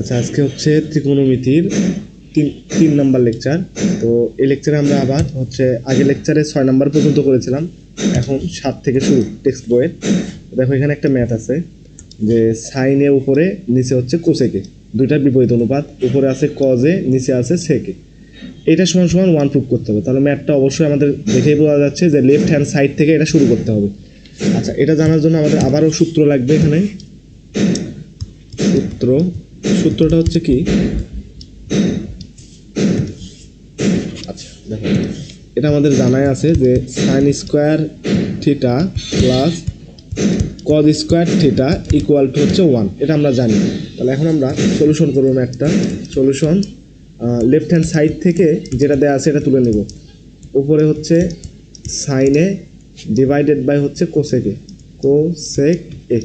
আচ্ছা, আজকে হচ্ছে ত্রিকোণমিতির তিন নাম্বার লেকচার। তো এই লেকচারে আমরা আবার হচ্ছে আগের লেকচারে 6 নাম্বার পর্যন্ত করেছিলাম, এখন 7 থেকে শুরু টেক্সট বইয়ের। দেখো এখানে একটা ম্যাথ আছে যে সাইনে উপরে নিচে হচ্ছে কোসেকে, দুইটার বিপরীত অনুপাত, উপরে আছে কজে নিচে আছে সেকে। এটা সমান সমান 1 প্রুভ করতে হবে। তাহলে ম্যাথটা অবশ্যই আমাদের দেখেই বোঝা যাচ্ছে যে লেফট হ্যান্ড সাইড থেকে এটা শুরু করতে হবে। আচ্ছা, এটা জানার জন্য আমাদের আবারও সূত্র লাগবে। এখানে সূত্রটা হচ্ছে কি, আচ্ছা দেখো এটা আমাদের জানাই আছে যে sine square theta plus cos square theta equal to হচ্ছে 1, এটা আমরা জানি। তাহলে এখন আমরা সলিউশন করবো ম্যাথটা। সলিউশন লেফট হ্যান্ড সাইড থেকে যেটা দেওয়া আছে এটা তুলে নেব। উপরে হচ্ছে সাইনে ডিভাইডেড বাই হচ্ছে কোসেকে, কোসেক এ।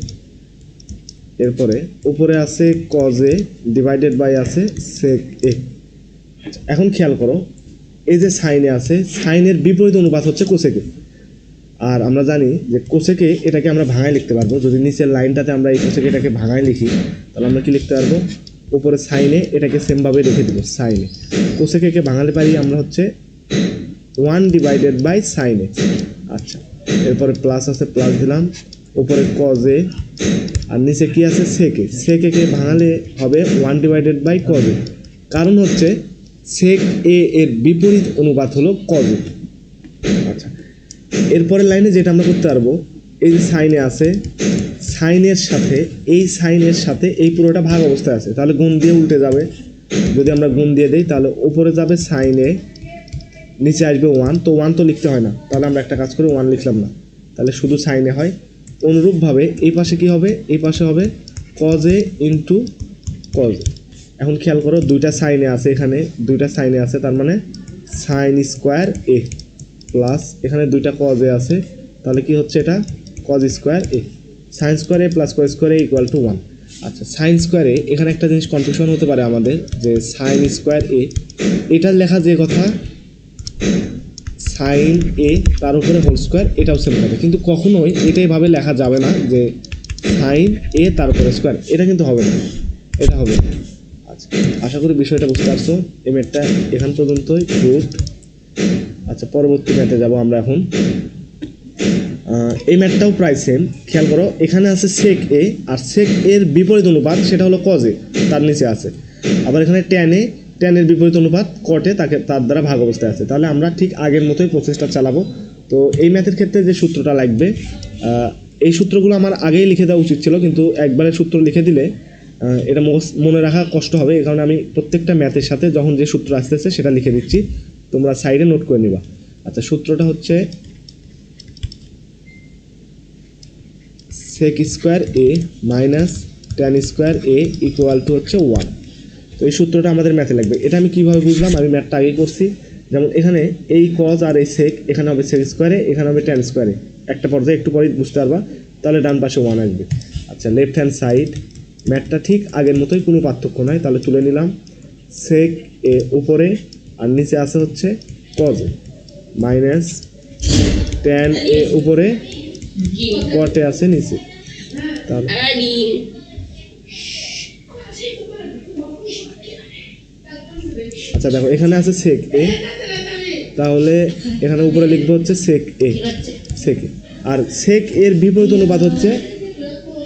এরপরে উপরে আছে কজে ডিভাইডেড বাই আছে সেক এ। এখন খেয়াল করো, এই যে সাইনে আছে, সাইনের বিপরীত অনুপাত হচ্ছে কোসেকে। আর আমরা জানি যে কোসেকে এটাকে আমরা ভাঙায় লিখতে পারবো। যদি নিচের লাইনটাতে আমরা এই কোসেকে এটাকে ভাঙায় লিখি, তাহলে আমরা কি লিখতে পারবো, উপরে সাইনে এটাকে সেমভাবে রেখে দেবো। সাইনে কোসেকে ভাঙালে পারি আমরা হচ্ছে 1 ডিভাইডেড বাই সাইনে। আচ্ছা, এরপরে প্লাস আছে, প্লাস দিলাম, উপরে কজে, আর নিচে কি আছে সেকে। সেকে ভাঙালে হবে 1 ডিভাইডেড বাই কজে, কারণ হচ্ছে সেক এ এর বিপরীত অনুপাত হলো কজে। আচ্ছা, এরপরের লাইনে যেটা আমরা করতে পারবো, এই যে সাইনে আছে, সাইনের সাথে এই পুরোটা ভাগ অবস্থায় আছে, তাহলে গুণ দিয়ে উল্টে যাবে। যদি আমরা গুণ দিয়ে দিই তাহলে উপরে যাবে সাইনে, নিচে আসবে 1, তো 1 তো লিখতে হয় না, তাহলে আমরা একটা কাজ করে 1 লিখলাম না, তাহলে শুধু সাইনে হয়। অনুরূপভাবে এই পাশে কি হবে, এই পাশে হবে কজে ইন্টু কজে। এখন খেয়াল করো, দুইটা সাইনে আছে, এখানে দুইটা সাইনে আছে, তার মানে সাইন স্কোয়ার এ প্লাস এখানে দুইটা কজে আছে, তাহলে কি হচ্ছে এটা cause square A. Sign square A plus cos square A equal to 1। আচ্ছা, সাইন স্কোয়ার এ, এখানে একটা জিনিস কনফিউশন হতে পারে আমাদের, যে সাইন স্কোয়ার এ এটার লেখা যে কথা সাইন এ তার উপরে হোল স্কোয়ার, এটাও সেম হবে, কিন্তু কখনোই এটাই ভাবে লেখা যাবে না যে সাইন এ তার উপরে স্কোয়ার, এটা কিন্তু হবে না, এটা হবে। আচ্ছা, আশা করি বিষয়টা বুঝতে পারছো। এই ম্যাথটা এখান পর্যন্তই প্রুফড। আচ্ছা, পরবর্তী ম্যাথে যাব আমরা এখন। এই ম্যাথটাও প্রায় সেম। খেয়াল করো, এখানে আছে সেক এ, আর সেক এর বিপরীত অনুপাত সেটা হলো কজে, তার নিচে আছে। আবার এখানে ট্যানের বিপরীত অনুপাত কটে, তার দ্বারা ভাগ অবস্থায় আছে। তাহলে আমরা ঠিক আগের মতোই প্রসেসটা চালাবো। তো এই ম্যাথের ক্ষেত্রে যে সূত্রটা লাগবে, এই সূত্রগুলো আমার আগেই লিখে দেওয়া উচিত ছিল, কিন্তু একবারে সূত্র লিখে দিলে এটা মনে রাখা কষ্ট হবে। এই কারণে আমি প্রত্যেকটা ম্যাথের সাথে যখন যে সূত্র আসতেছে সেটা লিখে দিচ্ছি, তোমরা সাইডে নোট করে নিবা। আচ্ছা, সূত্রটা হচ্ছে sec square A minus tan square A equal to হচ্ছে 1। তো এই সূত্রটা আমাদের ম্যাথে লাগবে। এটা আমি কীভাবে বুঝলাম, আমি ম্যাথটা আগেই করছি। যেমন এখানে এই কজ আর এই সেক, এখানে হবে সেক স্কোয়ারে, এখানে হবে ট্যান স্কোয়ারে, একটা পর্যায়ে একটু পরে বুঝতে পারবা। তাহলে ডান পাশে 1 আসবে। আচ্ছা, লেফট হ্যান্ড সাইড ম্যাথটা ঠিক আগের মতোই, কোনো পার্থক্য নাই। তাহলে তুলে নিলাম সেক এ উপরে, আর নিচে আছে হচ্ছে কজ মাইনাস ট্যান এ উপরে, কটে আছে নিচে। তাহলে আচ্ছা দেখো, এখানে আছে সেক এ, তাহলে এখানে উপরে লিখবো হচ্ছে সেক এ, সেক এ, আর সেক এর বিপরীত অনুপাত হচ্ছে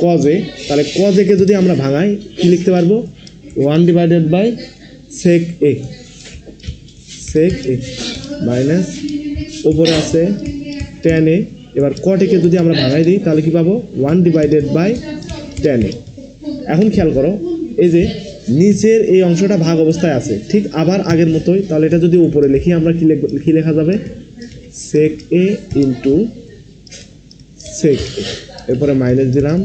কজে। তাহলে কজেকে যদি আমরা ভাঙাই কি লিখতে পারবো, 1 divided by sec A, sec A minus উপরে আছে ট্যান এ। এবার কটেকে যদি আমরা ভাঙাই দিই তাহলে কি পাবো, 1 ডিভাইডেড বাই ট্যান এ। এখন খেয়াল করো, এই যে নিচের এই অংশটা ভাগ অবস্থায় আছে, ঠিক আবার আগের মতোই। তাহলে এটা যদি উপরে লিখি আমরা কি লেখা যাবে, সেক এ ইন্টু সেক এ, এরপরে মাইনাস দিলাম,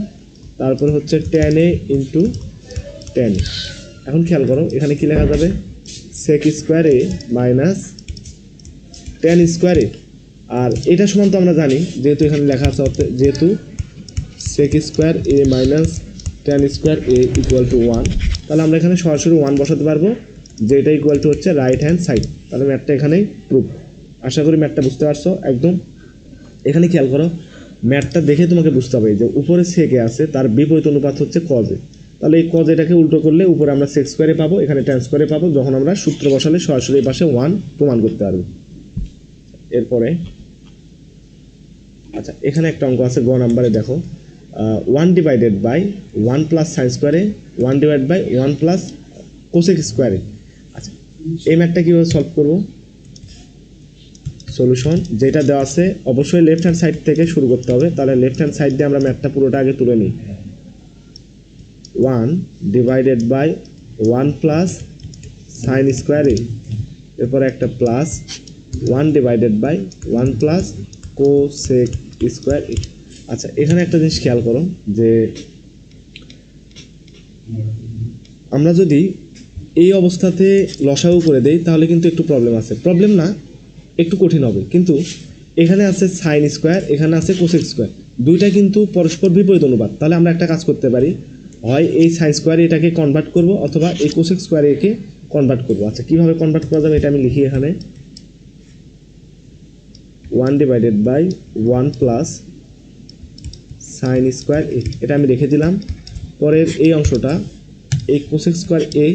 তারপরে হচ্ছে tan A into tan A. এখন খেয়াল করো, এখানে কি লেখা যাবে, সেক square A minus tan square এ। আর এটা সমান তো আমরা জানি, যেহেতু এখানে লেখা আছে, যেহেতু sec square A minus tan square A equal to 1, তাহলে আমরা এখানে সরাসরি 1 বসাতে পারবো, যেটা ইকুয়াল টু হচ্ছে রাইট হ্যান্ড সাইড। তাহলে ম্যাথটা এখানেই প্রুফ। আশা করি ম্যাথটা বুঝতে পারছো একদম। এখানে খেয়াল করো, ম্যাথটা দেখে তোমাকে বুঝতে হবে যে উপরে সেকে আছে, তার বিপরীত অনুপাত হচ্ছে কজে। তাহলে এই কজ এটাকে উল্টো করলে উপরে আমরা সেক স্কোয়ারে পাবো, এখানে ট্যান স্কোয়ারে পাবো। যখন আমরা সূত্র বসালে সরাসরি এই পাশে 1 প্রমাণ করতে পারবো। এরপরে আচ্ছা এখানে একটা অঙ্ক আছে গ নাম্বারে, দেখো 1 ডিভাইডেড বাই 1 প্লাস সাইন স্কোয়ারে 1 ডিভাইড বাই 1 প্লাস কোসেক স্কোয়ারে। আচ্ছা এই ম্যাথটা কীভাবে সলভ করবো? সলিউশন যেটা দেওয়া আছে অবশ্যই লেফট হ্যান্ড সাইড থেকে শুরু করতে হবে। তাহলে লেফট হ্যান্ড সাইড দিয়ে আমরা ম্যাথটা পুরোটা আগে তুলে নিই। 1 ডিভাইডেড বাই 1 প্লাস সাইন স্কোয়ারে, এরপরে একটা plus 1 divided by 1 plus cosec square. আচ্ছা এখানে একটা জিনিস খেয়াল করো যে আমরা যদি এই অবস্থাতে লসাগু করে দেই তাহলে কিন্তু একটু প্রবলেম আছে, প্রবলেম না একটু কঠিন হবে। কিন্তু এখানে আছে সাইন স্কোয়ার, এখানে আছে কোসেক স্কোয়ার, দুইটা কিন্তু পরস্পর বিপরীত অনুপাত। তাহলে আমরা একটা কাজ করতে পারি, হয় এই সাইন স্কোয়ারে এটাকে কনভার্ট করব অথবা এই কোসেক স্কোয়ারে একে কনভার্ট করব। আচ্ছা কীভাবে কনভার্ট করা যাবে এটা আমি লিখি এখানে 1 divided by 1 plus sine square A, এটা আমি রেখে দিলাম। পরের এই অংশটা এই কোসেক স্কোয়ার এ,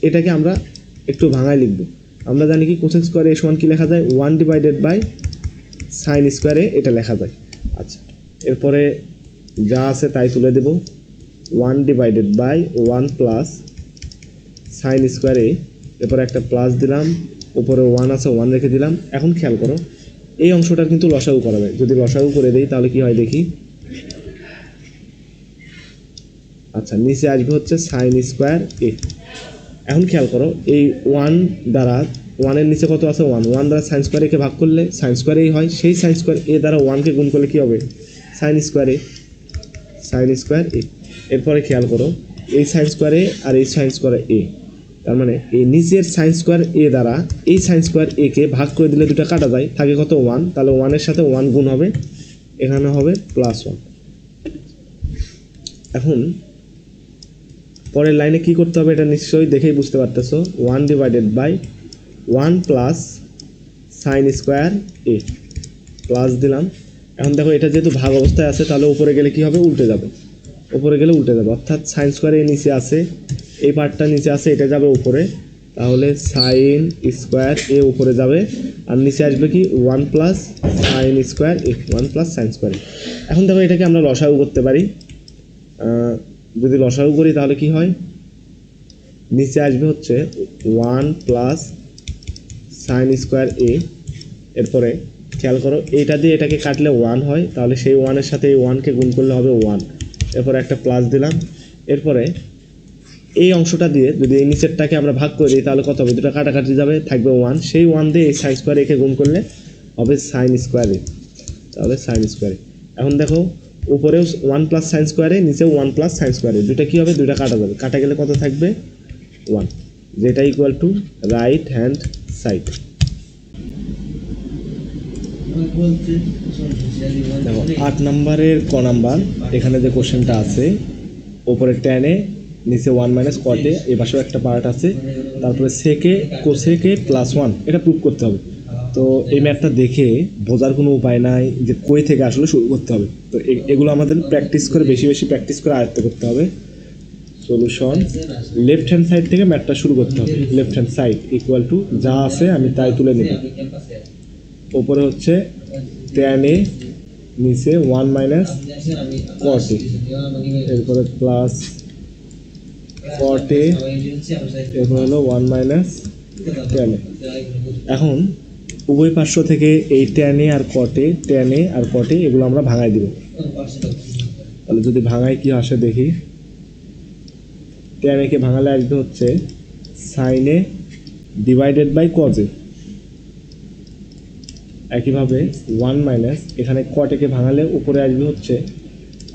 এটাকে আমরা একটু ভাঙায় লিখব। আমরা জানি কি কোসেক স্কোয়ার এ সমান কী লেখা যায়? 1 divided by sine square A, এটা লেখা যায়। আচ্ছা এরপরে যা আছে তাই তুলে দেব, 1 divided by 1 plus sine square A, এরপরে একটা প্লাস দিলাম, উপরে 1 আছে 1 রেখে দিলাম। এখন খেয়াল করো এই অংশটার কিন্তু লসাগু করা যায়। যদি লসাগু করে দেই তাহলে কি হয় দেখি। আচ্ছা নিচে আসবে হচ্ছে সাইন স্কোয়ার এ। এখন খেয়াল করো এই 1 দ্বারা 1-এর নিচে কত আছে 1, 1 দ্বারা সাইন স্কোয়ার একে ভাগ করলে সাইন স্কোয়ার এই হয়, সেই সাইন স্কোয়ার এ দ্বারা 1কে গুণ করলে কী হবে? Sign square A, sign square A. এরপরে খেয়াল করো এই সাইন স্কোয়ার এ আর এই সাইন স্কোয়ার এ, তার মানে এই নিচের সাইন স্কোয়ার এ দ্বারা এই সাইন স্কোয়ার একে ভাগ করে দিলে দুটো কাটা যায়, থাকে কত 1, তাহলে 1-এর সাথে 1 গুণ হবে, এখানে হবে +1। এখন পরের লাইনে কি করতে হবে এটা নিশ্চয়ই দেখেই বুঝতে পারতেছো। 1 divided by 1 plus sine square A, plus দিলাম। এখন দেখো এটা যেহেতু ভাগ অবস্থায় আছে তাহলে উপরে গেলে কি হবে? উল্টে যাবে, উপরে গেলে উল্টে যাবে, অর্থাৎ সাইন স্কোয়ার এ নিচে আছে, এই পার্টটা নিচে আছে, এটা যাবে উপরে, তাহলে সাইন স্কোয়ার এ উপরে যাবে আর নিচে আসবে কি 1 plus sine square A, 1 plus sine square A. এখন দেখো এটাকে আমরা লসাগু করতে পারি। যদি লসাগু করি তাহলে কি হয়? নিচে আসবে হচ্ছে 1 প্লাস সাইন স্কোয়ার এ, এরপরে খেয়াল করো এইটা দিয়ে এটাকে কাটলে 1 হয়, তাহলে সেই 1-এর সাথে এই 1কে গুণ করলে হবে 1, এরপরে একটা প্লাস দিলাম। এরপরে এই অংশটা দিয়ে যদি এই নিচেরটাকে আমরা ভাগ করে দিই তাহলে কত হবে? দুটো কাটাকাটি যাবে, থাকবে 1, সেই 1 দিয়ে এই সাইন স্কোয়ার একে গুণ করলে হবে সাইন স্কোয়ার এ, তাহলে সাইন স্কোয়ার এ। এখন দেখো উপরেও 1 প্লাস সাইন স্কোয়ারে, নিচেও 1 প্লাস সাইন স্কোয়ারে, দুটো কী হবে? দুটো কাটা যাবে, কাটা গেলে কত থাকবে? 1, যেটা equal two right hand side. দেখো 8 নম্বরের ক নাম্বার এখানে যে কোশ্চেনটা আছে, ওপরে ট্যানে নিচে 1 মাইনাস কটে, এই পাশেও একটা পার্ট আছে, তারপরে সেকে কোসেকে +1, এটা প্রুভ করতে হবে। তো এই ম্যাথটা দেখে বোঝার কোনো উপায় নাই যে কই থেকে আসলে শুরু করতে হবে। তো এগুলো আমাদের প্র্যাকটিস করে বেশি বেশি প্র্যাকটিস করে আয়ত্ত করতে হবে। সলিউশন লেফট হ্যান্ড সাইড থেকে ম্যাথটা শুরু করতে হবে। Left hand side equal two যা আছে আমি তাই তুলে নেব। ওপরে হচ্ছে tan a, নিচে 1 মাইনাস cot a, এরপরে প্লাস cot a, এরপর হলো 1 মাইনাস tan a। এখন উভয় পার্শ্ব থেকে এই tan a R cot a, tan a R cot a এগুলো আমরা ভাঙাই দিব। তাহলে যদি ভাঙাই কি আসে দেখি। tan a কে ভাঙালে আসবে হচ্ছে sin a divided by cos a। একইভাবে 1 মাইনাস এখানে cot a কে ভাঙালে উপরে আসবে হচ্ছে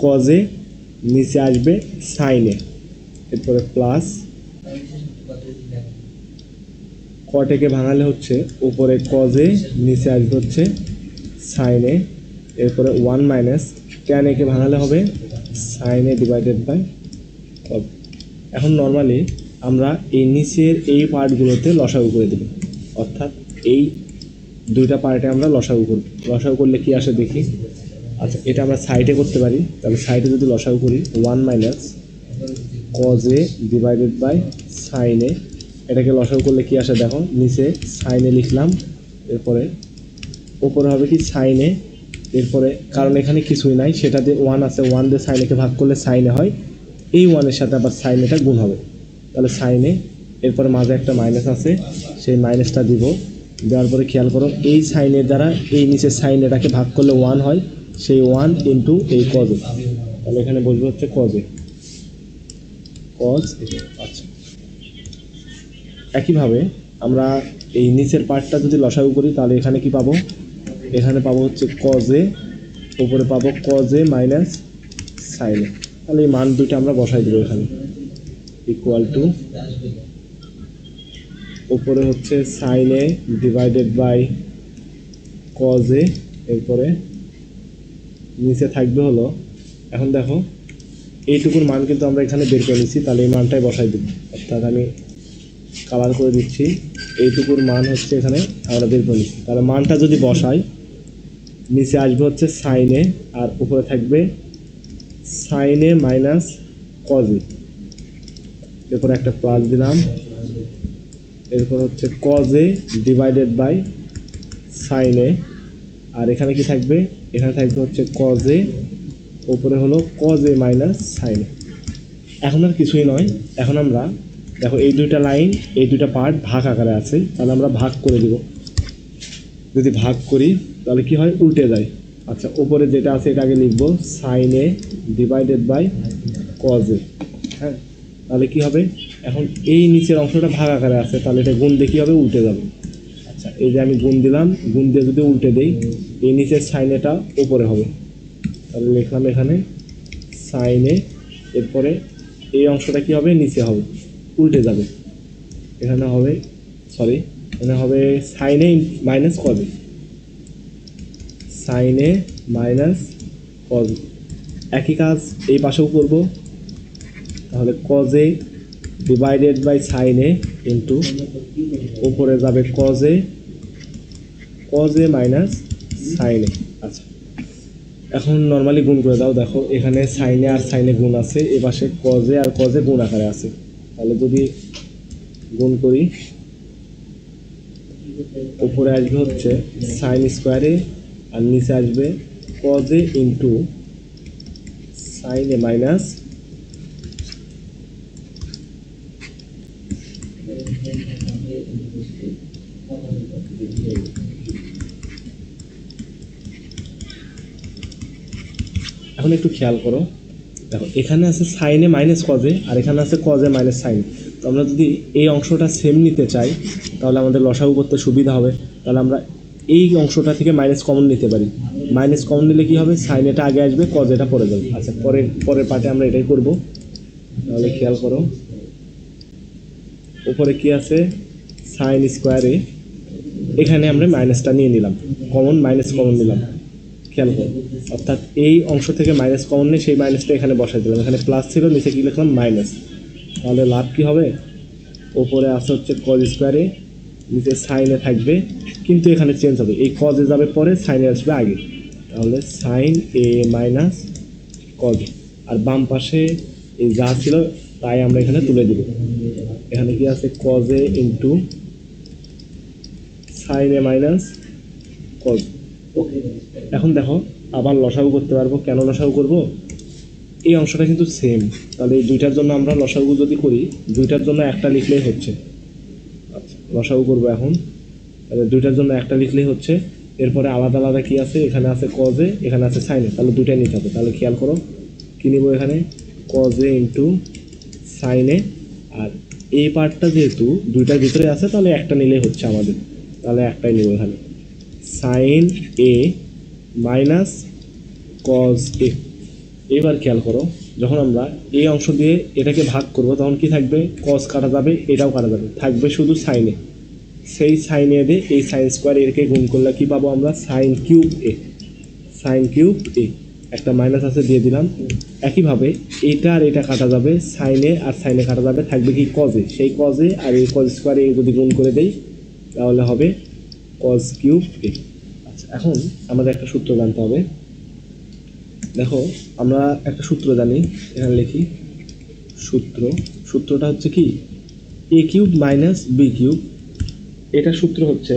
cos a, নিচে আসবে sin a, এরপরে প্লাস cot a কে ভাঙালে হচ্ছে উপরে cos a, নিচে আসবে হচ্ছে sin a, এরপরে 1 মাইনাস tan a কে ভাঙালে হবে sin a divided by cos। এখন নর্মালি আমরা এই নিচের এই পার্টগুলোতে লসাগু করে দেব, অর্থাৎ এই দুইটা পার্টে আমরা লসাগু করব। লসাগু করলে কি আসে দেখি। আচ্ছা এটা আমরা সাইডে করতে পারি, তাহলে সাইডে যদি লসাগু করি 1 minus cos A divided by sine A. এটাকে লসাগু করলে কি আসে দেখো, নিচে সাইন এ লিখলাম, এরপরে উপরে হবে কি সাইন এ, এরপরে কারণ এখানে কিছুই নাই সেটা দিয়ে ওয়ান আছে, ওয়ান দিয়ে সাইন একে ভাগ করলে সাইনে হয়, এই ওয়ানের সাথে আবার সাইন এটা গুণ হবে, তাহলে সাইনে, এরপরে মাঝে একটা মাইনাস আছে, সেই মাইনাসটা দিব, দেওয়ার পরে খেয়াল করো এই সাইনের দ্বারা এই নিচের সাইন এটাকে ভাগ করলে ওয়ান হয়, সেই ওয়ান ইন্টু এই কজে, তাহলে এখানে বসবে হচ্ছে কজে, কজ। আচ্ছা, একইভাবে আমরা এই নিচের পার্টটা যদি লসাগু করি তাহলে এখানে কি পাবো, এখানে পাবো হচ্ছে কজে, উপরে পাবো কজে মাইনাস সাইনে, তাহলে এই মান দুইটা আমরা বসাই দেবো এখানে, ইকুয়াল টু উপরে হচ্ছে সাইনে ডিভাইডেড বাই কজে, এরপরে নিচে থাকবে হলো, এখন দেখো এইটুকুর মান কিন্তু আমরা এখানে বের করে নিচ্ছি, তাহলে এই মানটাই বসাই দেব, অর্থাৎ আমি কালার করে দিচ্ছি, এইটুকুর মান হচ্ছে এখানে আমরা বের করে নিচ্ছি, তাহলে মানটা যদি বসাই নিচে আসবে হচ্ছে সাইনে আর উপরে থাকবে সাইনে মাইনাস কজে, এরপর একটা প্লাস দিলাম, এরপর হচ্ছে কজে ডিভাইডেড বাই সাইনে, আর এখানে কি থাকবে, এখানে থাকবে হচ্ছে কজে, উপরে হলো কজে মাইনাস সাইনে। এখন আর কিছুই নয়, এখন আমরা দেখো এই দুইটা লাইন এই দুইটা পার্ট ভাগ আকারে আছে, তাহলে আমরা ভাগ করে দেব, যদি ভাগ করি তাহলে কি হয়, উল্টে যায়। আচ্ছা, উপরে যেটা আছে এটা আগে লিখবো, সাইনে ডিভাইডেড বাই কজে, হ্যাঁ, তাহলে কি হবে, এখন এই নিচের অংশটা ভাগ আকারে আছে, তাহলে এটা গুণ দিয়ে কী হবে, উল্টে যাবে। আচ্ছা, এই যে আমি গুণ দিলাম, গুণ দিয়ে যদি উল্টে দেই এই নিচের সাইনেটা উপরে হবে, তাহলে লিখলাম এখানে সাইনে, এরপরে এই অংশটা কি হবে, নিচে হবে, উল্টে যাবে, এখানে হবে, সরি, এখানে হবে সাইনে মাইনাস কজে, সাইনে মাইনাস কজে, একই কাজ এই পাশেও করব, তাহলে কজে ডিভাইডেড বাই সাইনে ইন্টু উপরে যাবে কজে, কজে মাইনাস সাইনে। আচ্ছা, এখন নর্মালি গুণ করে দাও, দেখো এখানে সাইনে আর সাইনে গুণ আছে, এ পাশে কজে আর কজে গুণ আকারে আছে, তাহলে যদি গুণ করি উপরে আসবে হচ্ছে সাইন স্কোয়ারে আর নিচে আসবে কজে ইন্টু সাইনে মাইনাস, এখন একটু খেয়াল করো, দেখো এখানে আছে সাইনে মাইনাস কজে আর এখানে আছে কজে মাইনাস সাইন, তো আমরা যদি এই অংশটা সেম নিতে চাই তাহলে আমাদের লসাগু করতে সুবিধা হবে, তাহলে আমরা এই অংশটা থেকে মাইনাস কমন নিতে পারি, মাইনাস কমন নিলে কী হবে, সাইনেটা আগে আসবে, কজেটা পরে যাবে। আচ্ছা, পরের পার্টে আমরা এটাই করব, তাহলে খেয়াল করো উপরে কি আছে সাইন স্কোয়ারে, এখানে আমরা মাইনাসটা নিয়ে নিলাম, কমন মাইনাস কমন নিলাম, খেয়াল করো, অর্থাৎ এই অংশ থেকে মাইনাস কমন নেই, সেই মাইনাসটা এখানে বসাই দিলাম, এখানে প্লাস ছিল, নিচে কি লিখলাম মাইনাস, তাহলে লাভ কি হবে, ওপরে আসে হচ্ছে কজ স্কোয়ারে, নিচে সাইনে থাকবে, কিন্তু এখানে চেঞ্জ হবে, এই কজে যাবে পরে, সাইনে আসবে আগে, তাহলে সাইন এ মাইনাস কজ, আর বাম পাশে এই যা ছিল তাই আমরা এখানে তুলে দেব, এখানে কি আছে কজে into sine A minus cause. ওকে, এখন দেখো আবার লসাগু করতে পারবো, কেন লসাগু করব, এই অংশটা কিন্তু সেম, তাহলে এই দুইটার জন্য আমরা লসাগু যদি করি দুইটার জন্য একটা লিখলেই হচ্ছে। আচ্ছা, লসাগু করবো এখন, তাহলে দুইটার জন্য একটা লিখলেই হচ্ছে, এরপরে আলাদা আলাদা কি আছে, এখানে আছে কজে এখানে আছে সাইনে, তাহলে দুইটাই নিতে হবে, তাহলে খেয়াল করো কী নিব, এখানে কজে ইন্টু সাইনে, আর এই পার্টটা যেহেতু দুইটার ভিতরে আছে তাহলে একটা নিলেই হচ্ছে আমাদের, তাহলে একটাই নিব, এখানে sine A minus cos A. এবার খেয়াল করো যখন আমরা এই অংশ দিয়ে এটাকে ভাগ করব তখন কি থাকবে, কজ কাটা যাবে, এটাও কাটা যাবে, থাকবে শুধু সাইনে, সেই সাইনে দিয়ে এই সাইন স্কোয়ার এরকে গুণ করলে কি পাবো আমরা, সাইন কিউব এ, সাইন কিউব এ, একটা মাইনাস আছে দিয়ে দিলাম। একইভাবে এটা আর এটা কাটা যাবে, সাইনে আর সাইনে কাটা যাবে, থাকবে কি কজে, সেই কজে আর এই কজ স্কোয়ারে যদি গুণ করে দেই তাহলে হবে কজ কিউব এ। আচ্ছা, এখন আমাদের একটা সূত্র জানতে হবে, দেখো আমরা একটা সূত্র জানি, এখানে লিখি সূত্রটা হচ্ছে কি এ কিউব মাইনাস বি কিউব, এটা সূত্র হচ্ছে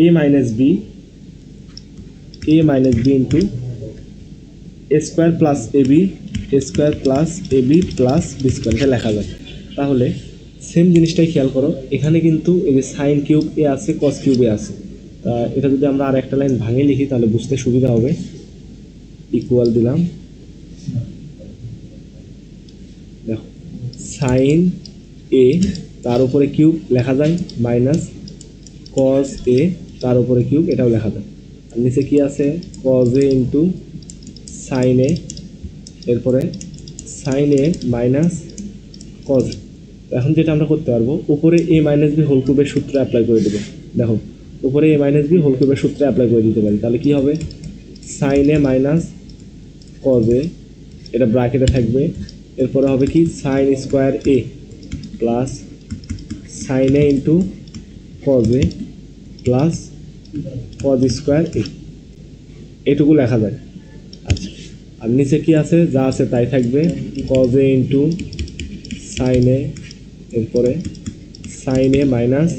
এ minus B into A square plus A B plus B square, এটা লেখা যায়। তাহলে সেম জিনিসটাই খেয়াল করো, এখানে কিন্তু এই যে সাইন কিউব এ আছে, কস কিউব এ আছে। তা এটা যদি আমরা আর একটা লাইন ভাঙে লিখি তাহলে বুঝতে সুবিধা হবে। ইকুয়াল দিলাম, দেখো সাইন এ তার উপরে কিউব লেখা যায় মাইনাস কস এ তার উপরে কিউব, এটাও লেখা যায়। আর নিচে কি আছে, cause A into sine A, এরপরে সাইন এ মাইনাস কজ। এখন যেটা আমরা করতে পারবো, উপরে এ মাইনাস বি হোল কিউবের সূত্র অ্যাপ্লাই করে দেবো। দেখো উপরে এ মাইনাস বি হোল কিউবের সূত্রে অ্যাপ্লাই করে দিতে পারি, তাহলে কি হবে, sine A minus cos A, এটা ব্র্যাকেটে থাকবে, এরপরে হবে কি sine square A plus sine A into cos A plus cos square A, এটুকু লেখা যায়। আচ্ছা, আর নিচে কি আছে, যা আছে তাই থাকবে, cos A into sine A, এরপরে sine A minus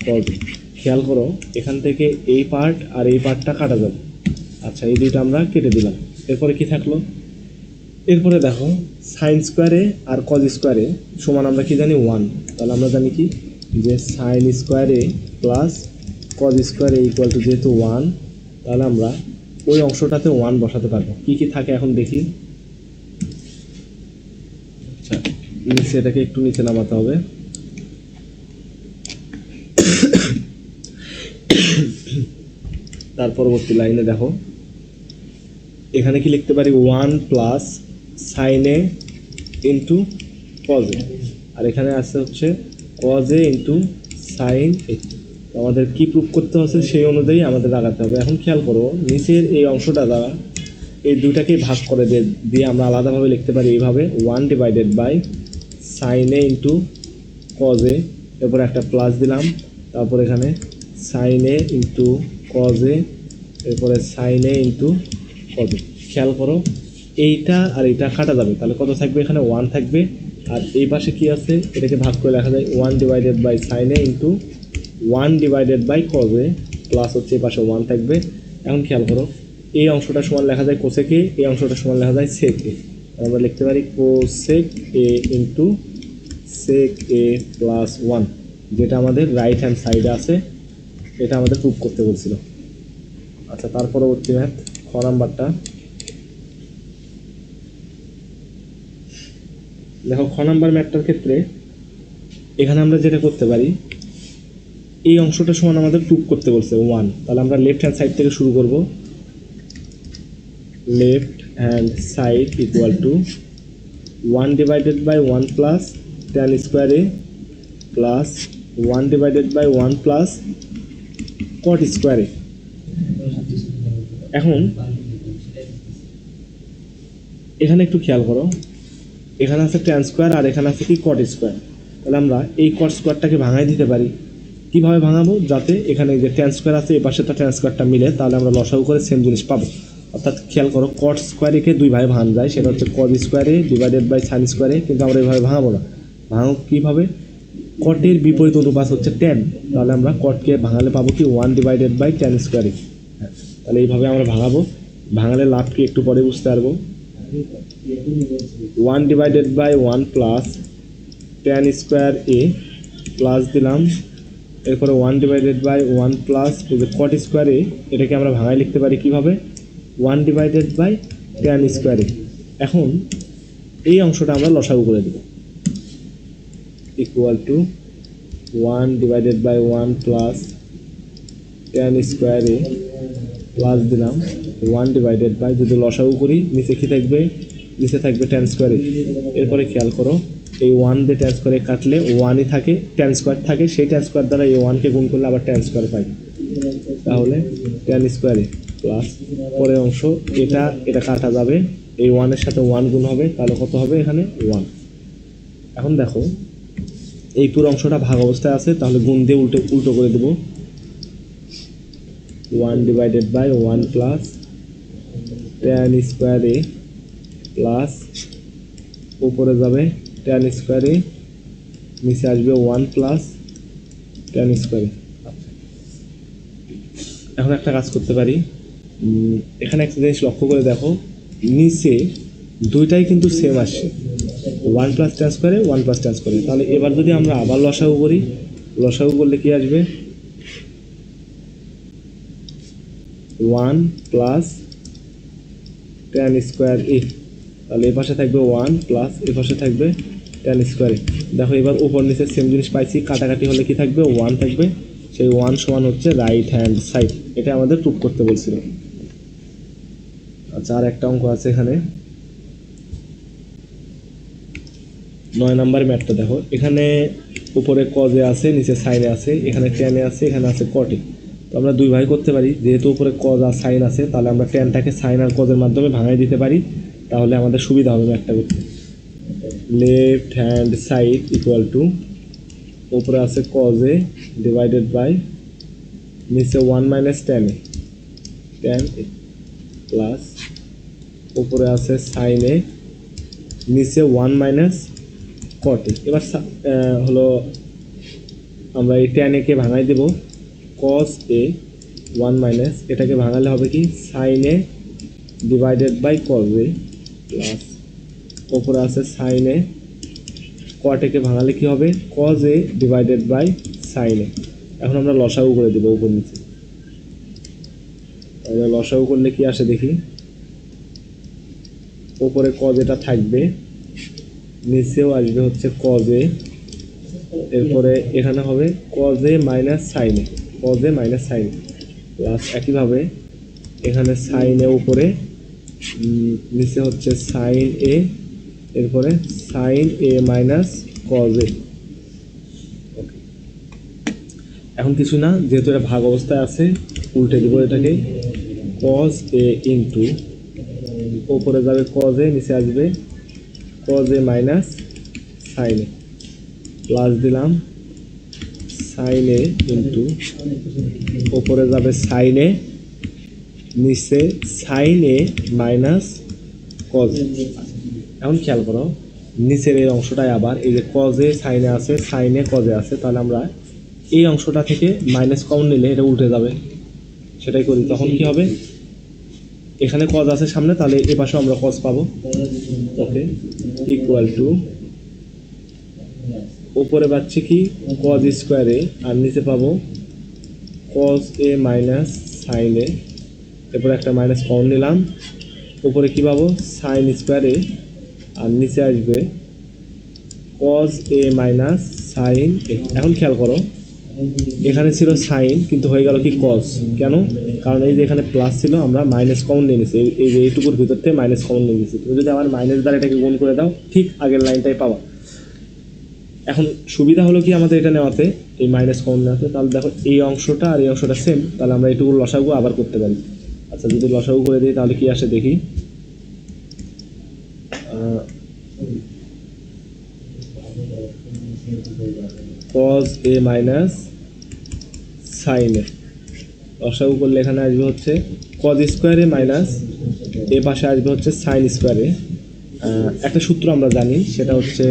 cos A. খেয়াল করো এখান থেকে এই পার্ট আর এই পার্টটা কাটা যাবে। আচ্ছা, এই দুইটা আমরা কেটে দিলাম। এরপরে কি থাকলো, এরপরে দেখো সাইন স্কোয়ারে আর কজ স্কোয়ারে সমান আমরা কি জানি 1, তাহলে আমরা জানি কি যে সাইন স্কোয়ারে প্লাস কজ স্কোয়ারে ইকুয়াল টু যেহেতু 1, তাহলে আমরা ওই অংশটাতে 1 বসাতে পারবো। কি কি থাকে এখন দেখি। আচ্ছা, নিচে এটাকে একটু নিচে নামাতে হবে। তার পরবর্তী লাইনে দেখো এখানে কি লিখতে পারি, 1 plus sine A into cos A, আর এখানে আসছে হচ্ছে cos A into sine A. আমাদের কি প্রুফ করতে হচ্ছে সেই অনুযায়ী আমাদের লাগাতে হবে। এখন খেয়াল করো নিচের এই অংশটা দ্বারা এই দুইটাকে ভাগ করে দিয়ে আমরা আলাদাভাবে লিখতে পারি এইভাবে, 1 divided by sine A into cos A, এরপরে একটা প্লাস দিলাম, তারপর এখানে sine A into cos A, এরপরে sine A into cos A. খেয়াল করো এইটা আর এইটা কাটা যাবে, তাহলে কত থাকবে, এখানে 1 থাকবে। আর এই পাশে কি আছে, এটাকে ভাগ করে লেখা যায় 1 divided by sine A into 1 divided by cos A, plus হচ্ছে এই পাশে 1 থাকবে। এখন খেয়াল করো এই অংশটা সমান লেখা যায় কোসেক এ, এই অংশটা সমান লেখা যায় সেক এ। আমরা লিখতে পারি cosec A into sec A plus 1, যেটা আমাদের রাইট হ্যান্ড সাইডে আছে, এটা আমাদের প্রুভ করতে বলছিল। আচ্ছা, তার পরবর্তী ম্যাথ খ নাম্বারটা দেখো। খ নাম্বার ম্যাথটার ক্ষেত্রে এখানে আমরা যেটা করতে পারি, এই অংশটা সমান আমাদের প্রুভ করতে বলছে 1, তাহলে আমরা লেফট হ্যান্ড সাইড থেকে শুরু করব। Left hand side equal to 1 divided by 1 plus tan square A plus 1 divided by 1 plus cot square A. এখন এখানে একটু খেয়াল করো, এখানে আছে ট্যান স্কোয়ার আর এখানে আছে কি কট স্কোয়ার, তাহলে আমরা এই কট স্কোয়ারটাকে ভাঙাই দিতে পারি। কীভাবে ভাঙাবো, যাতে এখানে যে ট্যান স্কোয়ার আছে এই পাশেটা ট্যান স্কোয়ারটা মিলে, তাহলে আমরা লসাগু করে সেম জিনিস পাবো। অর্থাৎ খেয়াল করো কট স্কোয়ারেকে দুই ভাগে ভাঙা যায়, সেটা হচ্ছে কট স্কোয়ারে ডিভাইডেড বাই সাইন স্কোয়ারে, কিন্তু আমরা এইভাবে ভাঙাবো না। ভাঙো কীভাবে, কটের বিপরীত অনুপাত হচ্ছে ট্যান, তাহলে আমরা কটকে ভাঙালে পাবো কি 1 ডিভাইডেড বাই ট্যান স্কোয়ারে। তাহলে এইভাবে আমরা ভাঙাবো, ভাঙালে লাভ কি একটু পরে বুঝতে পারবো। 1 divided by 1 plus tan square A plus দিলাম, এরপরে 1 divided by 1 plus cot square A, এটাকে আমরা ভাঙায় লিখতে পারি কীভাবে, 1 divided by tan square A. এখন এই অংশটা আমরা লসাগু করে দেব, equal to 1 divided by 1 plus tan square A plus দিলাম 1 ডিভাইডেড বাই, যদি লসাগু করি নিচে কী থাকবে, নিচে থাকবে ট্যান স্কোয়ার এ। এরপরে খেয়াল করো এই 1 দিয়ে ট্যান স্কোয়ারে কাটলে 1ই থাকে, ট্যান স্কোয়ার থাকে, সেই ট্যান স্কোয়ার দ্বারা এই 1কে গুণ করলে আবার ট্যান স্কোয়ার পাই, তাহলে ট্যান স্কোয়ারে প্লাস পরের অংশ এটা কাটা যাবে, এই 1-এর সাথে 1 গুণ হবে, তাহলে কত হবে এখানে 1। এখন দেখো এই পুরো অংশটা ভাগ অবস্থায় আছে, তাহলে গুণ দিয়ে উল্টো করে দেবো, 1 divided by 1 plus tan square A plus উপরে যাবে ট্যান স্কোয়ারে, নিচে আসবে 1 প্লাস ট্যান স্কোয়ারে। এখন একটা কাজ করতে পারি, এখানে একটা জিনিস লক্ষ্য করে দেখো, নিচে দুইটাই কিন্তু সেম আসছে, 1 প্লাস ট্যান স্কোয়ারে 1 প্লাস ট্যান স্কোয়ারে। তাহলে এবার যদি আমরা আবার লসাগু করি, লসাগু করলে কি আসবে, 1 প্লাস ট্যান স্কোয়ার এ। তাহলে এ পাশে থাকবে 1 প্লাস এ পাশে থাকবে ট্যান স্কোয়ারে। দেখো এবার উপর নিচে সেম জিনিস পাইছি, কাটাকাটি হলে কি থাকবে, 1 থাকবে। সেই 1 সমান হচ্ছে রাইট হ্যান্ড সাইড। এটা আমাদের প্রুভ করতে বলছিল। আচ্ছা, আর একটা অঙ্ক আছে এখানে, 9 নাম্বার ম্যাথটা দেখো। এখানে উপরে কজে আছে, নিচে সাইনে আছে, এখানে ট্যানে আছে, এখানে আছে কটে। তো আমরা দুই ভাগ করতে পারি, যেহেতু উপরে কজ আর সাইন আছে, তাহলে আমরা ট্যানটাকে সাইন আর কজের মাধ্যমে ভাঙাই দিতে পারি, তাহলে আমাদের সুবিধা হবে ম্যাথটা করতে। Left hand side equal two, উপরে আছে কজে ডিভাইডেড বাই নিচে 1 মাইনাস ট্যানে, ট্যান প্লাস উপরে আছে সাইনে, নিচে 1 মাইনাস কটে। এবার হলো আমরা এই ট্যান একে ভাঙাই দেব, কস এ 1 মাইনাস, এটাকে ভাঙালে হবে কি, sine A divided by cos A plus ওপরে আছে সাইন এ, কটেকে ভাঙালে কি হবে, cos A divided by sine A. এখন আমরা লসাগু করে দেবো উপর নিচে। লসাগু করলে কি আসে দেখি, উপরে কজ এটা থাকবে, নিচেও আসবে হচ্ছে কজে, এরপরে এখানে হবে কজে মাইনাস সাইনে, কজে মাইনাস সাইনে প্লাস একইভাবে এখানে সাইনে উপরে, নিচে হচ্ছে সাইন এ, এরপরে সাইন এ মাইনাস কজে। এখন কিছু না, যেহেতু এটা ভাগ অবস্থায় আছে, উল্টে দেবো এটাকে, কজ এ ইন্টু উপরে যাবে কজে, নিচে আসবে কজে মাইনাস সাইনে প্লাস দিলাম সাইনে ইন্টু উপরে যাবে সাইনে, নিচে সাইনে মাইনাস কজে। এখন খেয়াল করো, নিচের এই অংশটায় আবার এই যে কজে সাইনে আছে, সাইনে কজে আছে, তাহলে আমরা এই অংশটা থেকে মাইনাস কমন নিলে এটা উল্টে যাবে, সেটাই করি। তখন কি হবে, এখানে কজ আছে সামনে, তাহলে এ পাশে আমরা কজ পাবো। ওকে, ইকুয়াল টু উপরে পাচ্ছি কি কজ স্কোয়ারে, আর নিচে পাবো cause A minus sine A, এরপরে একটা মাইনাস কমন নিলাম, উপরে কি পাবো সাইন স্কোয়ারে, আর নিচে আসবে cause A minus sine A. এখন খেয়াল করো, এখানে ছিল সাইন কিন্তু হয়ে গেল কি কজ, কেন, কারণ এই যে এখানে প্লাস ছিল, আমরা মাইনাস কমন নিয়ে নিয়েছি, এই যে এইটুকুর ভিতর থেকে মাইনাস কমন নিয়ে নিয়েছি। তুমি যদি আমার মাইনাস দ্বারা এটাকে গুণ করে দাও, ঠিক আগের লাইনটাই পাওয়া। এখন সুবিধা হলো কি আমাদের এটা নেওয়াতে, এই মাইনাস কমন নেওয়াতে। তাহলে দেখো এই অংশটা আর এই অংশটা সেম, তাহলে আমরা এইটুকু লসাগু আবার করতে পারি। আচ্ছা, যদি লসাগু করে দিই তাহলে কি আসে দেখি, কজ এ মাইনাস সাইন এ, লসাগু করলে এখানে আসবে হচ্ছে কজ স্কোয়ারে মাইনাস এ পাশে আসবে হচ্ছে সাইন স্কোয়ারে। একটা সূত্র আমরা জানি, সেটা হচ্ছে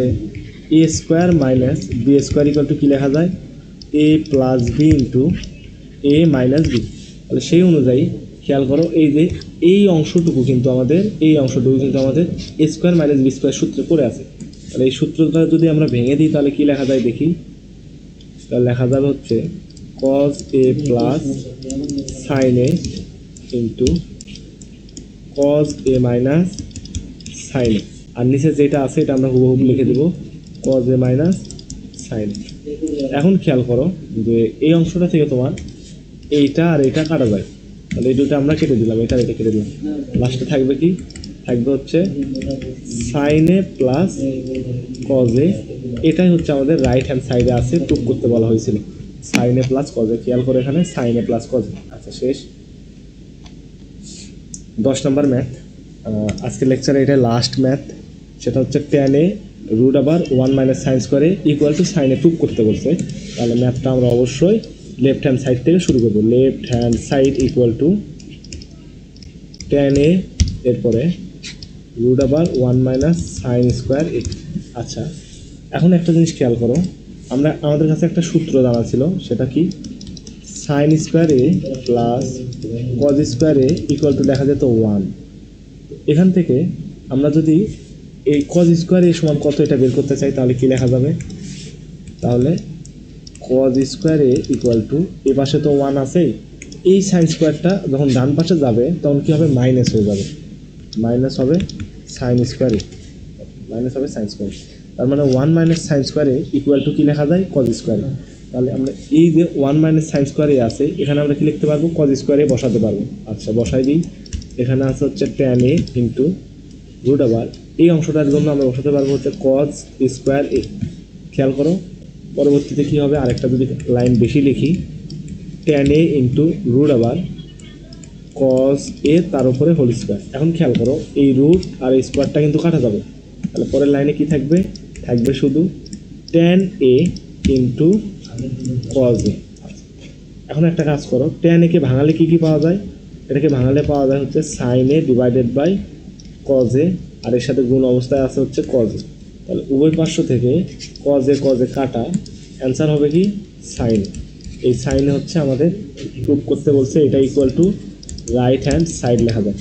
A square minus B square equal to কী লেখা যায়, A plus B into A minus B. তাহলে সেই অনুযায়ী খেয়াল করো, এই যে এই অংশটুকু কিন্তু আমাদের এ স্কোয়ার মাইনাস বি স্কোয়ার সূত্রে পড়ে আছে। তাহলে এই সূত্রটা যদি আমরা ভেঙে দিই তাহলে কী লেখা যায় দেখি, তাহলে লেখা যাবে হচ্ছে cos A plus sine A into cos A minus sine A, আর নিচে যেটা আছে এটা আমরা হুবহু লিখে দেবো cos A minus sine A. এখন খেয়াল করো যে এই অংশটা থেকে তোমার এইটা আর এইটা কাটা যায়, তাহলে এই দুটো আমরা কেটে দিলাম, এটা কেটে দিলাম, লাস্টে থাকবে কি, থাকবে হচ্ছে sine A plus cos A. এটাই হচ্ছে আমাদের রাইট হ্যান্ড সাইডে আছে, প্রুভ করতে বলা হয়েছিল, sine A plus cos A. খেয়াল করে এখানে sine A plus cos A. আচ্ছা, শেষ 10 নম্বর ম্যাথ। আজকের লেকচারে এটা লাস্ট ম্যাথ, সেটা হচ্ছে ট্যান এ রুট আবার 1 মাইনাস সাইন স্কোয়ারে equal to sine A prove করতে বলছে। তাহলে ম্যাথটা আমরা অবশ্যই লেফট হ্যান্ড সাইড থেকে শুরু করবো। Left hand side equal two tan A, এরপরে রুট আবার 1 মাইনাস সাইন স্কোয়ার এ। আচ্ছা, এখন একটা জিনিস খেয়াল করো, আমাদের কাছে একটা সূত্র জানা ছিল, সেটা কি sine square A plus cos square A equal two দেখা যেত 1। এখান থেকে আমরা যদি এই কজ স্কোয়ার এ সমান কত এটা বের করতে চাই, তাহলে কি লেখা যাবে? তাহলে cos square A equal to, এ পাশে তো 1 আছেই, এই সাইন স্কোয়ারটা যখন ডান পাশে যাবে তখন কি হবে? মাইনাস হয়ে যাবে, মাইনাস হবে সাইন স্কোয়ারে, মাইনাস হবে সাইন স্কোয়ারে। তার মানে 1 মাইনাস সাইন স্কোয়ারে ইকুয়াল টু কি লেখা যায়? কজ স্কোয়ারে। তাহলে আমরা এই যে 1 মাইনাস সাইন স্কোয়ারে আছে, এখানে আমরা কি লিখতে পারবো? কজ স্কোয়ারে বসাতে পারবো। আচ্ছা, বসাই দিই। এখানে আছে হচ্ছে ট্যান এ ইন্টু রুট আবার এই অংশটার জন্য আমরা বসাতে পারবো হচ্ছে কজ স্কোয়ার এ। খেয়াল করো, পরবর্তীতে কী হবে? আরেকটা যদি লাইন বেশি লিখি, ট্যান এ ইন্টু রুট আবার কজ এ তার উপরে হোল স্কোয়ার। এখন খেয়াল করো, এই রুট আর এই স্কোয়ারটা কিন্তু কাটা যাবে, তাহলে পরের লাইনে কি থাকবে? থাকবে শুধু ট্যান এ ইন্টু কজ এ। এখন একটা কাজ করো, ট্যান একে ভাঙালে কি কি পাওয়া যায়? এটাকে ভাঙালে পাওয়া যায় হচ্ছে sine A divided by cos A, আর এর সাথে গুণ অবস্থায় আছে হচ্ছে কজ এ। তাহলে উভয় পার্শ্ব থেকে কজ এ কাটা, অ্যান্সার হবে কি? সাইন। এই সাইনে হচ্ছে আমাদের প্রুভ করতে বলছে এটা equal to right hand side লেখা যায়,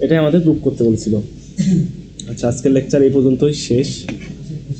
এটাই আমাদের প্রুভ করতে বলছিল। আচ্ছা, আজকের লেকচার এই পর্যন্তই শেষ।